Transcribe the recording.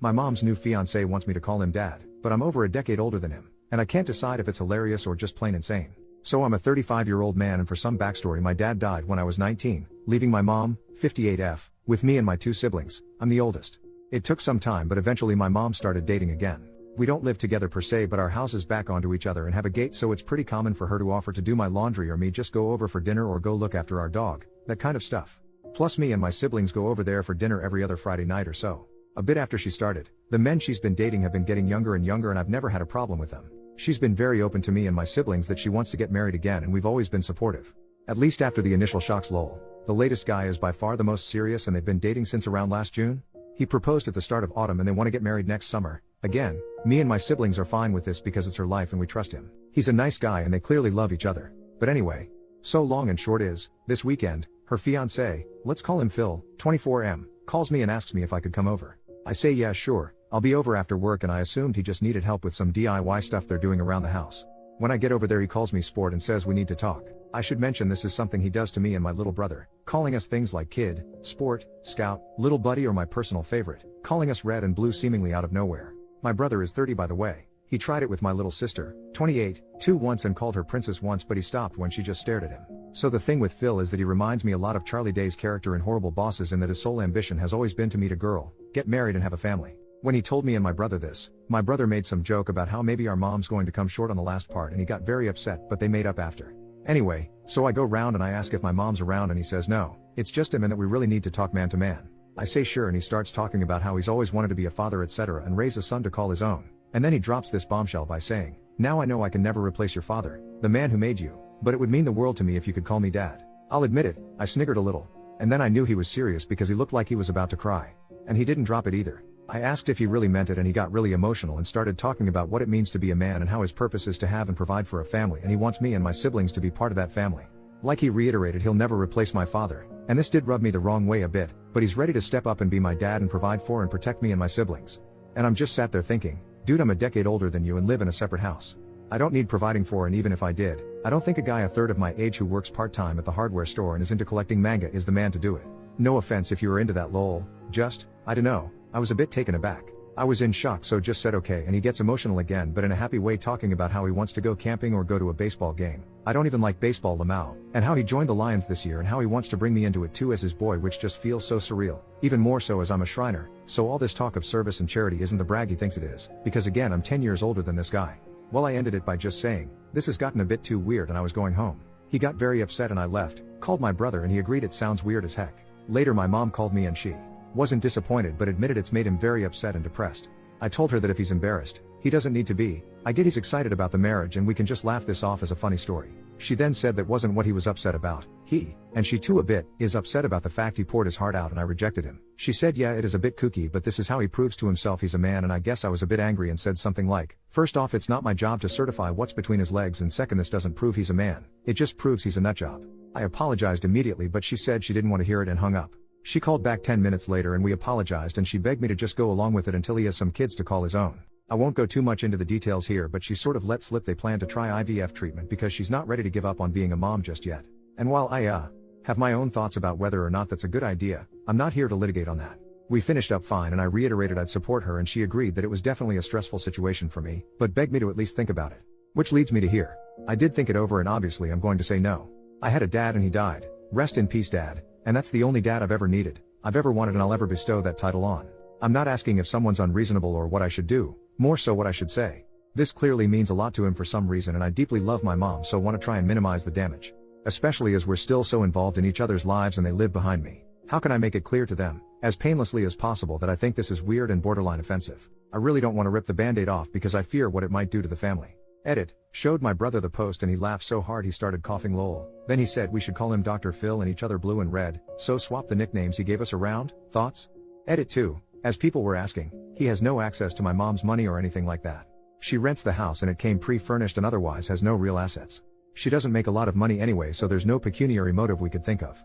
My mom's new fiancé wants me to call him dad, but I'm over a decade older than him, and I can't decide if it's hilarious or just plain insane. So I'm a 35-year-old man, and for some backstory, my dad died when I was 19, leaving my mom, 58F, with me and my two siblings. I'm the oldest. It took some time, but eventually my mom started dating again. We don't live together per se, but our houses back onto each other and have a gate, so it's pretty common for her to offer to do my laundry or me just go over for dinner or go look after our dog, that kind of stuff. Plus me and my siblings go over there for dinner every other Friday night or so. A bit after she started, the men she's been dating have been getting younger and younger, and I've never had a problem with them. She's been very open to me and my siblings that she wants to get married again, and we've always been supportive. At least after the initial shocks. Lol. The latest guy is by far the most serious, and they've been dating since around last June. He proposed at the start of autumn and they want to get married next summer. Again, me and my siblings are fine with this because it's her life and we trust him. He's a nice guy and they clearly love each other. But anyway, so long and short is, this weekend, her fiancé, let's call him Phil, 24M, calls me and asks me if I could come over. I say yeah, sure, I'll be over after work, and I assumed he just needed help with some DIY stuff they're doing around the house. When I get over there, he calls me sport and says we need to talk. I should mention this is something he does to me and my little brother, calling us things like kid, sport, scout, little buddy, or my personal favorite, calling us red and blue seemingly out of nowhere. My brother is 30, by the way. He tried it with my little sister, 28, once, and called her princess once, but he stopped when she just stared at him. So the thing with Phil is that he reminds me a lot of Charlie Day's character in Horrible Bosses, in that his sole ambition has always been to meet a girl, get married and have a family. When he told me and my brother this, my brother made some joke about how maybe our mom's going to come short on the last part, and he got very upset, but they made up after. Anyway, so I go round and I ask if my mom's around, and he says no, it's just him and that we really need to talk man to man. I say sure, and he starts talking about how he's always wanted to be a father, etc., and raise a son to call his own. And then he drops this bombshell by saying, now I know I can never replace your father, the man who made you, but it would mean the world to me if you could call me dad. I'll admit it, I sniggered a little. And then I knew he was serious because he looked like he was about to cry. And he didn't drop it either. I asked if he really meant it, and he got really emotional and started talking about what it means to be a man and how his purpose is to have and provide for a family, and he wants me and my siblings to be part of that family. Like he reiterated, he'll never replace my father, and this did rub me the wrong way a bit, but he's ready to step up and be my dad and provide for and protect me and my siblings. And I'm just sat there thinking, dude, I'm a decade older than you and live in a separate house. I don't need providing for, and even if I did, I don't think a guy a third of my age who works part-time at the hardware store and is into collecting manga is the man to do it. No offense if you were into that, lol. Just, I dunno, I was a bit taken aback. I was in shock, so just said okay, and he gets emotional again, but in a happy way, talking about how he wants to go camping or go to a baseball game. I don't even like baseball, Lamau, and how he joined the Lions this year and how he wants to bring me into it too as his boy, which just feels so surreal. Even more so as I'm a Shriner, so all this talk of service and charity isn't the brag he thinks it is, because again, I'm 10 years older than this guy. Well, I ended it by just saying, this has gotten a bit too weird, and I was going home. He got very upset and I left, called my brother, and he agreed it sounds weird as heck. Later my mom called me and she wasn't disappointed, but admitted it's made him very upset and depressed. I told her that if he's embarrassed, he doesn't need to be. I get he's excited about the marriage and we can just laugh this off as a funny story. She then said that wasn't what he was upset about. He, and she too a bit, is upset about the fact he poured his heart out and I rejected him. She said yeah, it is a bit kooky, but this is how he proves to himself he's a man, and I guess I was a bit angry and said something like, first off, it's not my job to certify what's between his legs, and second, this doesn't prove he's a man. It just proves he's a nutjob. I apologized immediately, but she said she didn't want to hear it and hung up. She called back 10 minutes later and we apologized, and she begged me to just go along with it until he has some kids to call his own. I won't go too much into the details here, but she sort of let slip they plan to try IVF treatment because she's not ready to give up on being a mom just yet. And while I have my own thoughts about whether or not that's a good idea, I'm not here to litigate on that. We finished up fine and I reiterated I'd support her, and she agreed that it was definitely a stressful situation for me, but begged me to at least think about it. Which leads me to here. I did think it over, and obviously I'm going to say no. I had a dad and he died. Rest in peace, Dad. And that's the only dad I've ever needed, I've ever wanted, and I'll ever bestow that title on. I'm not asking if someone's unreasonable or what I should do, more so what I should say. This clearly means a lot to him for some reason, and I deeply love my mom, so want to try and minimize the damage. Especially as we're still so involved in each other's lives and they live behind me. How can I make it clear to them, as painlessly as possible, that I think this is weird and borderline offensive? I really don't want to rip the band-aid off because I fear what it might do to the family. Edit, showed my brother the post and he laughed so hard he started coughing, lol. Then he said we should call him Dr. Phil and each other blue and red, so swap the nicknames he gave us around. Thoughts? Edit 2, as people were asking, he has no access to my mom's money or anything like that. She rents the house and it came pre-furnished and otherwise has no real assets. She doesn't make a lot of money anyway, so there's no pecuniary motive we could think of.